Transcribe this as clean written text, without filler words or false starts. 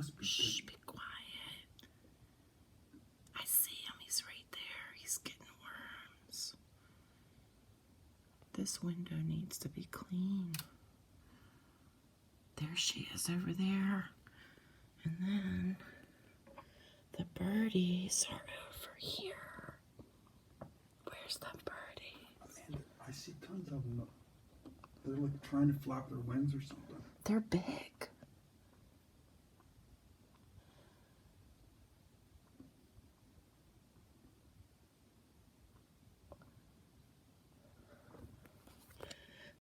must be Shh, big. be quiet. I see him. He's right there. He's getting worms. This window needs to be clean. There she is over there. And then the birdies are over here. Where's the birdie? Amanda, I see tons of them. They're like trying to flap their wings or something. They're big.